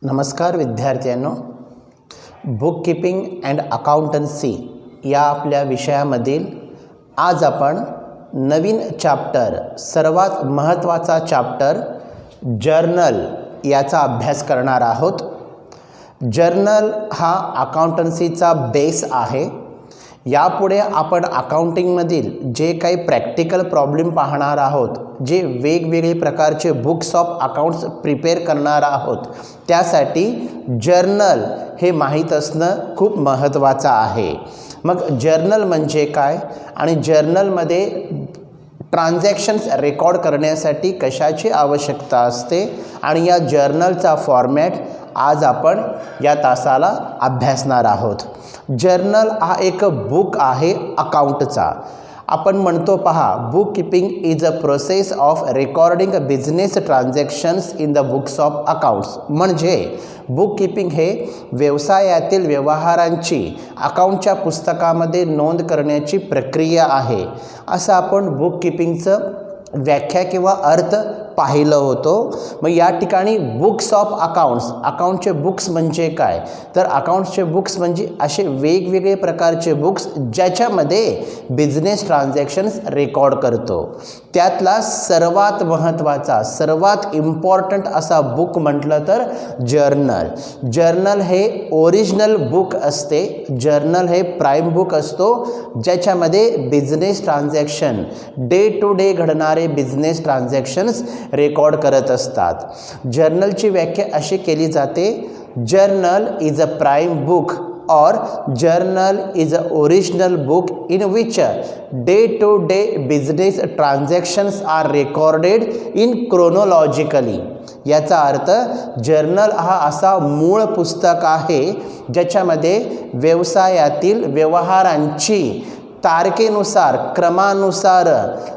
नमस्कार विद्यार्थ्यांनो, book keeping and accountancy या आपल्या विषयामधील आज आपण नवीन चॅप्टर, सर्वात महत्त्वाचा चॅप्टर जर्नल याचा अभ्यास करणार आहोत. जर्नल हा अकाउंटन्सीचा बेस आहे. यापुढे आपण अकाउंटिंगमधील जे काही प्रॅक्टिकल प्रॉब्लेम पाहणार आहोत, जे वेगवेगळे प्रकारचे बुक्स ऑफ अकाउंट्स प्रिपेअर करणार आहोत, त्यासाठी जर्नल हे माहीत असणं खूप महत्त्वाचं आहे. मग जर्नल म्हणजे काय आणि जर्नलमध्ये ट्रान्झॅक्शन्स रेकॉर्ड करण्यासाठी कशाची आवश्यकता असते आणि या जर्नलचा फॉर्मॅट आज आपण या तासाला अभ्यासणार आहोत. जर्नल हा एक बुक आहे अकाउंटचा. आपण म्हणतो पहा, book keeping is a process of recording business transactions in the books of accounts. म्हणजे बुक कीपिंग हे व्यवसायातील व्यवहारांची अकाउंटच्या पुस्तकामध्ये नोंद करण्याची प्रक्रिया आहे. असं आपण बुक कीपिंगचं व्याख्या किंवा अर्थ पाहिलं होतं. मग या ठिकाणी बुक्स ऑफ अकाउंट्स, अकाउंटचे बुक्स म्हणजे काय, तर अकाउंट्सचे बुक्स म्हणजे असे वेगवेगळे प्रकारचे बुक्स ज्याच्यामध्ये बिझनेस ट्रान्झॅक्शन्स रेकॉर्ड करतो. त्यातला सर्वात महत्त्वाचा, सर्वात इम्पॉर्टंट असा बुक म्हटलं तर जर्नल. जर्नल हे ओरिजिनल बुक असते. जर्नल हे प्राईम बुक असतो ज्याच्यामध्ये business transaction, day to day घडणारे बिझनेस ट्रान्झॅक्शन्स रेकॉर्ड करत असतात. जर्नलची व्याख्या अशी केली जाते, journal is a prime book or journal is a original book in which day-to-day business transactions are recorded in chronologically. याचा अर्थ जर्नल हा असा मूळ पुस्तक आहे ज्याच्यामध्ये व्यवसायातील व्यवहारांची तारखेनुसार, क्रमानुसार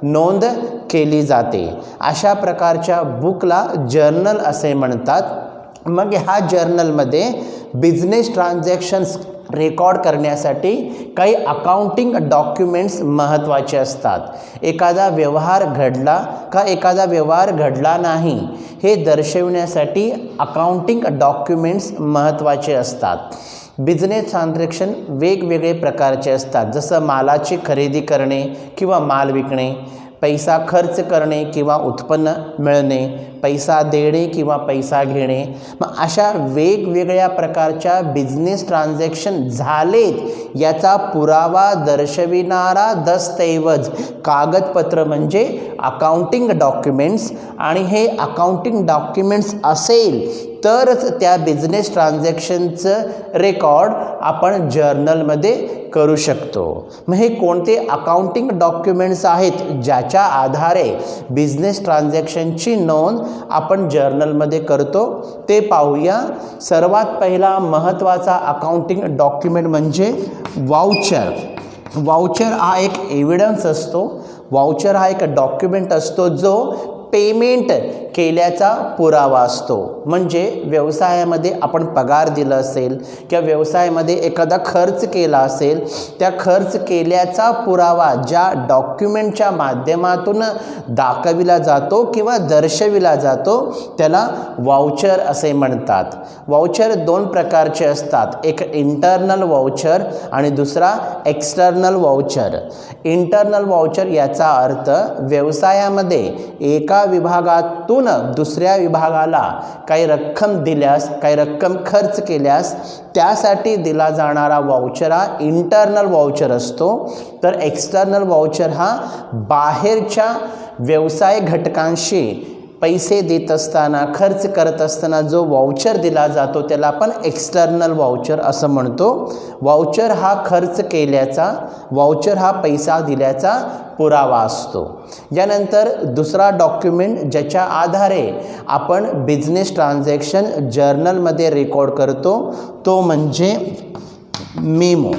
नोंद केली जाते. अशा प्रकारच्या बुकला जर्नल असे म्हणतात. मग ह्या जर्नलमध्ये बिझनेस ट्रान्झॅक्शन्स रेकॉर्ड करण्यासाठी काही अकाउंटिंग डॉक्युमेंट्स महत्त्वाचे असतात. एखादा व्यवहार घडला का एखादा व्यवहार घडला नाही हे दर्शविण्यासाठी अकाउंटिंग डॉक्युमेंट्स महत्त्वाचे असतात. बिझनेस ट्रान्झॅक्शन वेगवेगळे प्रकारचे असतात, जसं मालाची खरेदी करणे किंवा माल विकणे, पैसा खर्च करणे किंवा उत्पन्न मिळणे, पैसा देणे किंवा पैसा घेणे. मग अशा वेगवेगळ्या प्रकारच्या बिझनेस ट्रान्झॅक्शन झालेत याचा पुरावा दर्शविणारा दस्तऐवज, कागदपत्र म्हणजे अकाउंटिंग डॉक्युमेंट्स. आणि हे अकाउंटिंग डॉक्युमेंट्स असेल तरच त्या बिझनेस ट्रान्झॅक्शनचं रेकॉर्ड आपण जर्नलमध्ये करू शकतो. मग हे कोणते अकाउंटिंग डॉक्युमेंट्स आहेत ज्याच्या आधारे बिझनेस ट्रान्झॅक्शनची नोंद आपण जर्नलमध्ये करतो ते पाहूया. सर्वात पहिला महत्त्वाचा अकाउंटिंग डॉक्युमेंट म्हणजे वाउचर. वाउचर हा एक एव्हिडन्स असतो. वाउचर हा एक डॉक्युमेंट असतो जो पेमेंट केल्याचा पुरावा असतो. म्हणजे व्यवसायामध्ये आपण पगार दिला असेल किंवा व्यवसायामध्ये एखादा खर्च केला असेल, त्या खर्च केल्याचा पुरावा ज्या डॉक्युमेंटच्या माध्यमातून दाखविला जातो किंवा दर्शविला जातो त्याला वाउचर असे म्हणतात. वाउचर दोन प्रकारचे असतात, एक इंटरनल वाउचर आणि दुसरा एक्सटर्नल वाउचर. इंटरनल वाउचर याचा अर्थ व्यवसायामध्ये एका विभागातून दुसऱ्या विभागाला काही रक्कम दिल्यास, काही रक्कम खर्च केल्यास त्यासाठी दिला जाणारा वाउचर हा इंटरनल वाउचर असतो. तर एक्सटर्नल वाउचर हा बाहेरच्या व्यवसाय घटकांशी पैसे देत असताना, खर्च करत असताना जो वाउचर दिला जातो त्याला आपण एक्सटर्नल वाउचर असं म्हणतो. वाउचर हा खर्च केल्याचा, वाउचर हा पैसा दिल्याचा पुरावा असतो. यानंतर दुसरा डॉक्युमेंट ज्याच्या आधारे आपण बिझनेस ट्रान्झॅक्शन जर्नलमध्ये रेकॉर्ड करतो तो म्हणजे मेमो.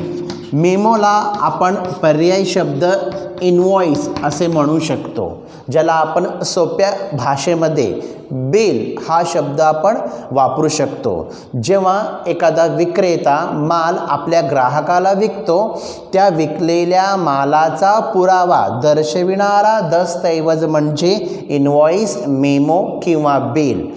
मेमोला आपण पर्यायी शब्द इनवॉइस असे म्हणू शकतो, ज्याला आपण सोप्या भाषेमध्ये बिल हा शब्द आपण वापरू शकतो. जेव्हा एखादा विक्रेता माल आपल्या ग्राहकाला विकतो, त्या विकलेल्या मालाचा पुरावा दर्शविणारा दस्तऐवज म्हणजे इनवॉइस, मेमो किंवा बिल.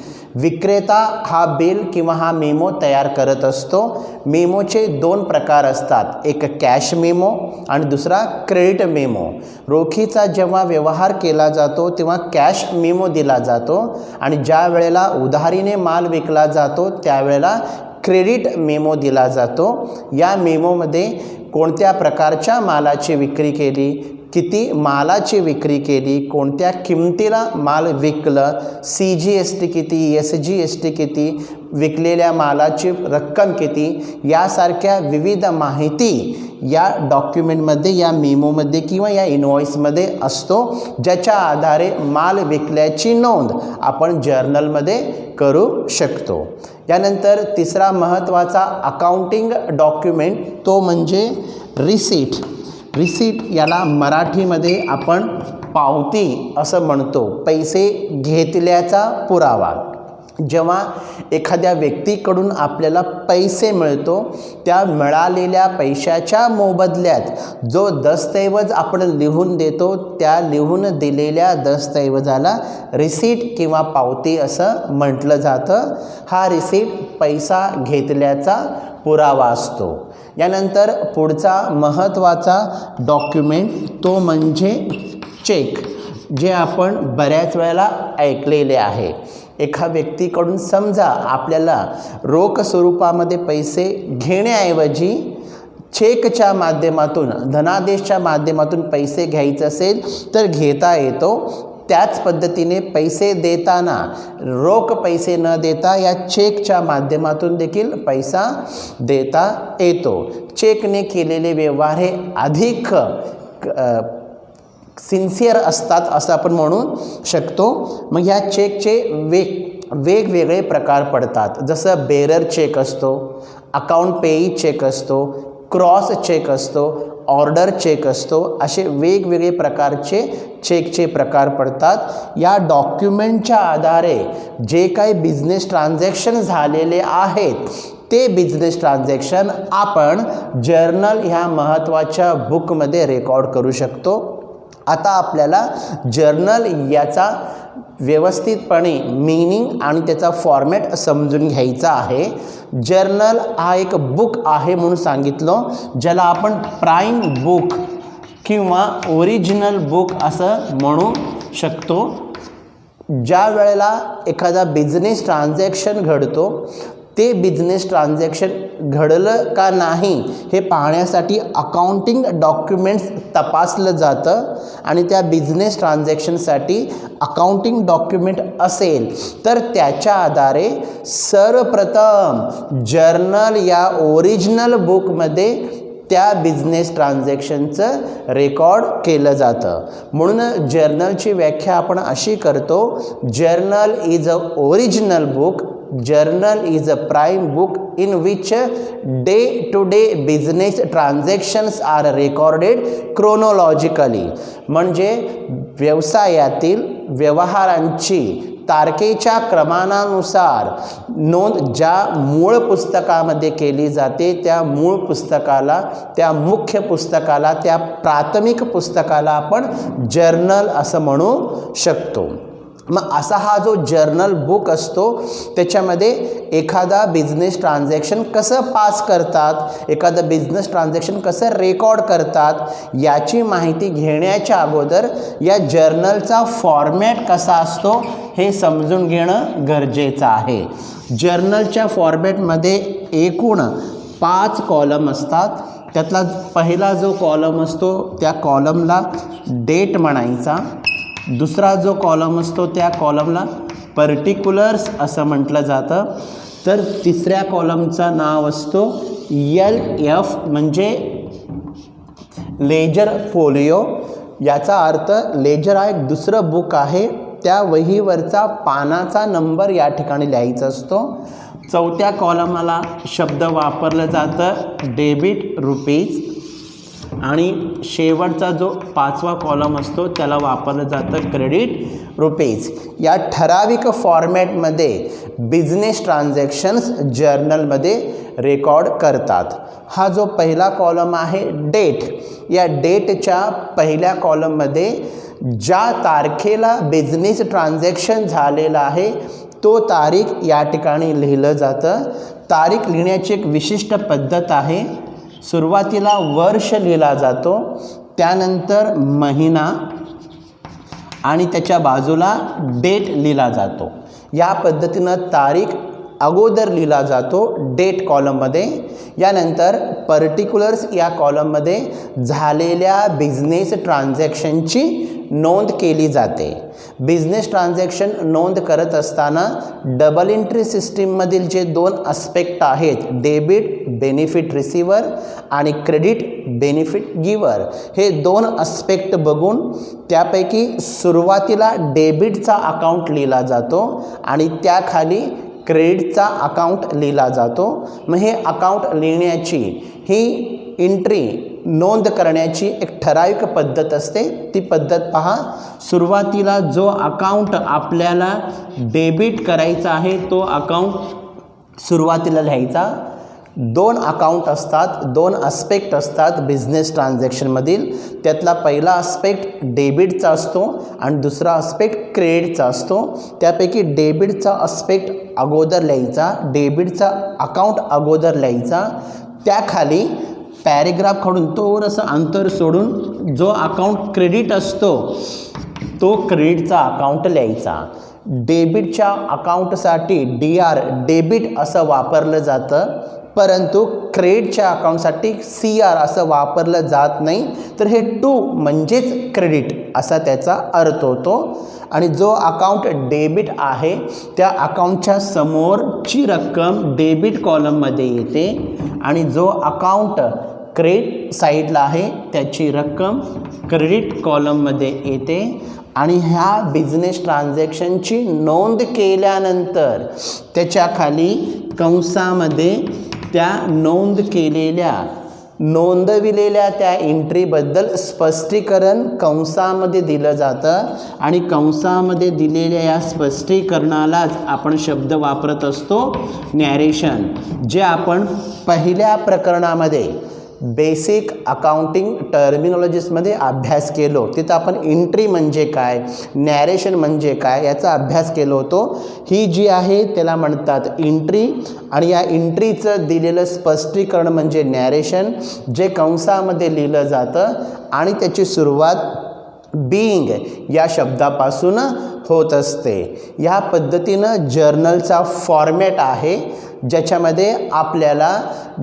विक्रेता हा बिल किंवा हा मेमो तयार करत असतो। मेमोचे दोन प्रकार असतात, एक कॅश मेमो आणि दुसरा क्रेडिट मेमो। रोखीचा जेव्हा व्यवहार केला जातो तेव्हा कॅश मेमो दिला जातो आणि ज्या वेळेला उधारीने माल विकला जातो त्यावेळेला क्रेडिट मेमो दिला जातो। या मेमोमध्ये कोणत्या प्रकारच्या मालाची विक्री केली, किती मालाची विक्री केली, कोणत्या किमतीला माल विकलं, CGST किती, SGST किती, विकलेल्या मालाची रक्कम किती, यासारख्या विविध माहिती या डॉक्युमेंटमध्ये, या मेमोमध्ये किंवा या इनव्हॉइसमध्ये असतो, ज्याच्या आधारे माल विकल्याची नोंद आपण जर्नलमध्ये करू शकतो। यानंतर तिसरा महत्त्वाचा अकाउंटिंग डॉक्युमेंट तो म्हणजे रिसीट। रिसीट याला मराठीमध्ये आपण पावती असं म्हणतो, पैसे घेतल्याचा पुरावा। जेव्हा एखाद्या व्यक्तीकडून आपल्याला पैसे मिळतो त्या मिळालेल्या पैशाच्या मोबदल्यात जो दस्तऐवज आपण लिहून देतो त्या लिहून दिलेल्या दस्तऐवजाला रिसीट किंवा पावती असं म्हटलं जातं। हा रिसीट पैसा घेतल्याचा पुरावा असतो। यानंतर पुढचा महत्त्वाचा डॉक्युमेंट तो म्हणजे चेक, जे आपण बऱ्याच वेळेला ऐकलेले आहे। एका व्यक्तीकडून समजा आपल्याला रोख स्वरूपामध्ये पैसे घेण्याऐवजी चेकच्या माध्यमातून, धनादेशच्या माध्यमातून पैसे घ्यायचे असेल तर घेता येतो। त्याच पद्धतीने पैसे देताना रोख पैसे न देता या चेकच्या माध्यमातून देखील पैसा देता येतो। चेकने केलेले व्यवहार हे अधिक सिन्सिअर असतात असं आपण म्हणू शकतो। मग ह्या चेकचे वेगवेगळे प्रकार पडतात, जसं बेरर चेक असतो, अकाउंट पेई चेक असतो, क्रॉस चेक असतो, ऑर्डर चेक असतो, असे वेगवेगळे प्रकारचे चेकचे प्रकार पडतात। या डॉक्युमेंटच्या आधारे जे काही बिझनेस ट्रान्झॅक्शन झालेले आहेत ते बिझनेस ट्रान्झॅक्शन आपण जर्नल ह्या महत्त्वाच्या बुकमध्ये रेकॉर्ड करू शकतो। आता आपल्याला जर्नल याचा व्यवस्थितपणे मीनिंग आणि त्याचा फॉर्मॅट समजून घ्यायचा आहे। जर्नल हा एक बुक आहे म्हणून सांगितलं, ज्याला आपण प्राइम बुक किंवा ओरिजिनल बुक असं म्हणू शकतो। ज्या वेळेला एखादा बिझनेस ट्रान्झॅक्शन घडतो ते बिझनेस ट्रान्झॅक्शन घडलं का नाही हे पाहण्यासाठी अकाउंटिंग डॉक्युमेंट्स तपासलं जातं आणि त्या बिझनेस ट्रान्झॅक्शनसाठी अकाउंटिंग डॉक्युमेंट असेल तर त्याच्या आधारे सर्वप्रथम जर्नल या ओरिजिनल बुकमध्ये त्या बिझनेस ट्रान्झॅक्शनचं रेकॉर्ड केलं जातं। म्हणून जर्नलची व्याख्या आपण अशी करतो, journal is a original book, journal is a prime book in which day-to-day business transactions are recorded chronologically। म्हणजे व्यवसायातील व्यवहारांची तारखेच्या क्रमानुसार नोंद ज्या मूळ पुस्तकामध्ये केली जाते त्या मूळ पुस्तकाला, त्या मुख्य पुस्तकाला, त्या प्राथमिक पुस्तकाला आपण जर्नल असं म्हणू शकतो। मग असा हा जो जर्नल बुक असतो त्याच्यामध्ये एखादा बिझनेस ट्रान्झॅक्शन कसं पास करतात, एखादं बिझनेस ट्रान्झॅक्शन कसं रेकॉर्ड करतात याची माहिती घेण्याच्या अगोदर या जर्नलचा फॉर्मॅट कसा असतो हे समजून घेणं गरजेचं आहे। जर्नलच्या फॉर्मॅटमध्ये एकूण 5 कॉलम असतात। त्यातला पहिला जो कॉलम असतो त्या कॉलमला डेट म्हणायचा, दुसरा जो कॉलम असतो त्या कॉलमला पर्टिक्युलर्स असं म्हटलं जातं, तर तिसऱ्या कॉलमचं नाव असतो LF म्हणजे लेजर फोलिओ। याचा अर्थ लेजर हा एक दुसरं बुक आहे, त्या वहीवरचा पानाचा नंबर या ठिकाणी लिहायचा असतो। चौथ्या कॉलमला शब्द वापरलं जातं डेबिट रुपीज आणि शेवटचा जो 5वा कॉलम असतो त्याला वापरलं जातं क्रेडिट रुपीज। या ठराविक फॉर्मॅटमध्ये बिझनेस ट्रान्झॅक्शन्स जर्नलमध्ये रेकॉर्ड करतात। हा जो पहिला कॉलम आहे डेट, या डेटच्या पहिल्या कॉलममध्ये ज्या तारखेला बिझनेस ट्रान्झॅक्शन झालेला आहे तो तारीख या ठिकाणी लिहिलं जातं. तारीख लिहिण्याची एक विशिष्ट पद्धत आहे. सुरुवातीला वर्ष लिहिला जातो, त्यानंतर महिना आणि त्याच्या बाजूला डेट लिहिला जातो. या पद्धतीनं तारीख अगोदर लिहिला जातो डेट कॉलममध्ये. यानंतर पर्टिक्युलर्स या कॉलममध्ये झालेल्या बिझनेस ट्रान्झॅक्शनची नोंद केली जाते. बिझनेस ट्रान्झॅक्शन नोंद करत असताना डबल एंट्री सिस्टीममधील जे दोन अस्पेक्ट आहेत, डेबिट बेनिफिट रिसिवर आणि क्रेडिट बेनिफिट गिवर, हे दोन अस्पेक्ट बघून त्यापैकी सुरुवातीला डेबिटचा अकाउंट लिहिला जातो आणि त्याखाली क्रेडिटचा अकाउंट लिहिला जातो. मग हे अकाउंट लिहिण्याची ही एंट्री नोंद करण्याची एक ठराविक पद्धत असते. ती पद्धत पहा. सुरुवातीला जो अकाउंट आपल्याला डेबिट करायचा आहे तो अकाउंट सुरुवातीला लिहायचा. दोन अकाउंट असतात, दोन अस्पेक्ट असतात बिझनेस ट्रान्झॅक्शनमधील. त्यातला पहिला अस्पेक्ट डेबिटचा असतो आणि दुसरा अस्पेक्ट क्रेडिटचा असतो. त्यापैकी डेबिटचा अस्पेक्ट अगोदर लिहायचा, डेबिटचा अकाउंट अगोदर लिहायचा. त्याखाली पॅरेग्राफ काढून थोडंसं अंतर सोडून जो अकाउंट क्रेडिट असतो तो क्रेडिटचा अकाउंट लिहायचा. डेबिटच्या अकाउंटसाठी DR डेबिट असं वापरलं जातं, परंतु क्रेडिटच्या अकाउंटसाठी CR असं वापरलं जात नाही. तर हे टू म्हणजेच क्रेडिट असा त्याचा अर्थ होतो. आणि जो अकाउंट डेबिट आहे त्या अकाउंटच्या समोरची रक्कम डेबिट कॉलममध्ये येते आणि जो अकाउंट क्रेडिट साईडला आहे त्याची रक्कम क्रेडिट कॉलममध्ये येते. आणि ह्या बिझनेस ट्रान्झॅक्शनची नोंद केल्यानंतर त्याच्या खाली कंसामध्ये त्या नोंद केलेल्या नोंदविलेल्या त्या एंट्रीबद्दल स्पष्टीकरण कंसामध्ये दिलं जातं आणि कंसामध्ये दिलेल्या या स्पष्टीकरणालाच आपण शब्द वापरत असतो नॅरेशन. जे आपण पहिल्या प्रकरणामध्ये बेसिक अकाउंटिंग टर्मिनॉलॉजीजमध्ये अभ्यास केलो. तिथं आपण एंट्री म्हणजे काय, नॅरेशन म्हणजे काय याचा अभ्यास केलो होतो. ही जी आहे त्याला म्हणतात एंट्री आणि या एंट्रीचं दिलेलं स्पष्टीकरण म्हणजे नॅरेशन, जे कंसामध्ये लिहिलं जातं आणि त्याची सुरुवात बीइंग या शब्दापासून होत असते. या पद्धतीनं जर्नलचा फॉर्मॅट आहे ज्याच्यामध्ये आपल्याला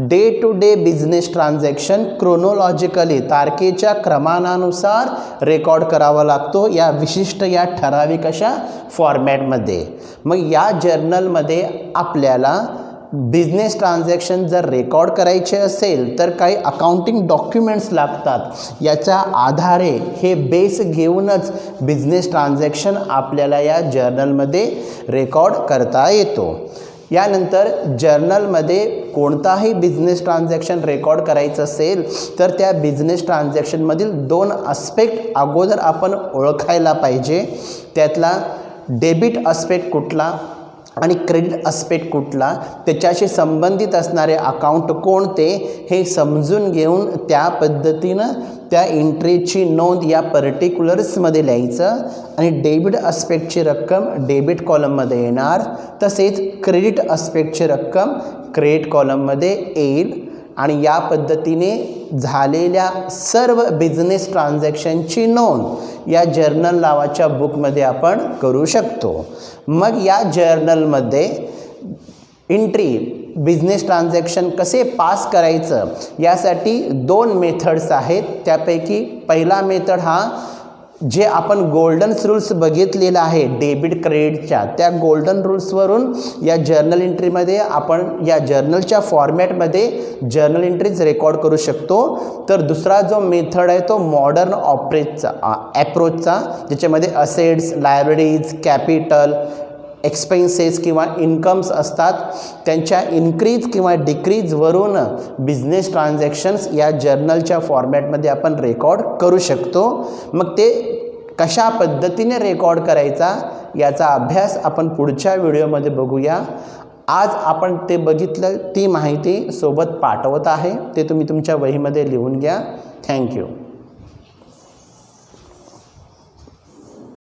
day to day business transaction chronologically तारखेच्या क्रमानुसार रेकॉर्ड करावा लागतो या विशिष्ट या ठराविक अशा फॉर्मॅटमध्ये. मग या जर्नलमध्ये आपल्याला बिझनेस ट्रान्झॅक्शन जर रेकॉर्ड करायचे असेल तर काही अकाउंटिंग डॉक्युमेंट्स लागतात. याच्या आधारे हे बेस घेऊनच बिझनेस ट्रान्झॅक्शन आपल्याला या जर्नलमध्ये रेकॉर्ड करता येतो. यानंतर जर्नलमध्ये कोणताही बिझनेस ट्रान्झॅक्शन रेकॉर्ड करायचं असेल तर त्या बिझनेस ट्रान्झॅक्शनमधील दोन अस्पेक्ट अगोदर आपण ओळखायला पाहिजे. त्यातला डेबिट अस्पेक्ट कुठला आणि क्रेडिट अस्पेक्ट कुठला, त्याच्याशी संबंधित असणारे अकाउंट कोणते हे समजून घेऊन त्या पद्धतीनं त्या एंट्रीची नोंद या पर्टिक्युलर्समध्ये लिहायचं आणि डेबिट अस्पेक्टची रक्कम डेबिट कॉलममध्ये येणार, तसेच क्रेडिट अस्पेक्टची रक्कम क्रेडिट कॉलममध्ये येईल. आणि या पद्धतीने झालेल्या सर्व बिझनेस ट्रान्झॅक्शनची नोंद या जर्नल नावाच्या बुकमध्ये आपण करू शकतो. मग या जर्नलमध्ये एंट्री बिझनेस ट्रान्झॅक्शन कसे पास करायचं यासाठी दोन मेथड्स आहेत. त्यापैकी पहिला मेथड हा जे आपण गोल्डन रूल्स बघितलेला आहे डेबिट क्रेडिटच्या, त्या गोल्डन रूल्सवरून या जर्नल एंट्रीमध्ये आपण या जर्नलच्या फॉर्मॅटमध्ये जर्नल एंट्रीज रेकॉर्ड करू शकतो. तर दुसरा जो मेथड आहे तो मॉडर्न ॲप्रोचचा, ज्याच्यामध्ये असेट्स, लायबिलिटीज, कॅपिटल, एक्सपेन्सेस किंवा इन्कम्स असतात. त्यांच्या इन्क्रीज किंवा डिक्रीजवरून बिझनेस ट्रान्झॅक्शन्स या जर्नलच्या फॉर्मॅटमध्ये आपण रेकॉर्ड करू शकतो. मग ते कशा पद्धतीने रेकॉर्ड करायचा याचा अभ्यास आपण पुढच्या व्हिडिओमध्ये बघूया. आज आपण ते बघितलं, ती माहिती सोबत पाठवत आहे, ते तुम्ही तुमच्या वहीमध्ये लिहून घ्या. थँक्यू.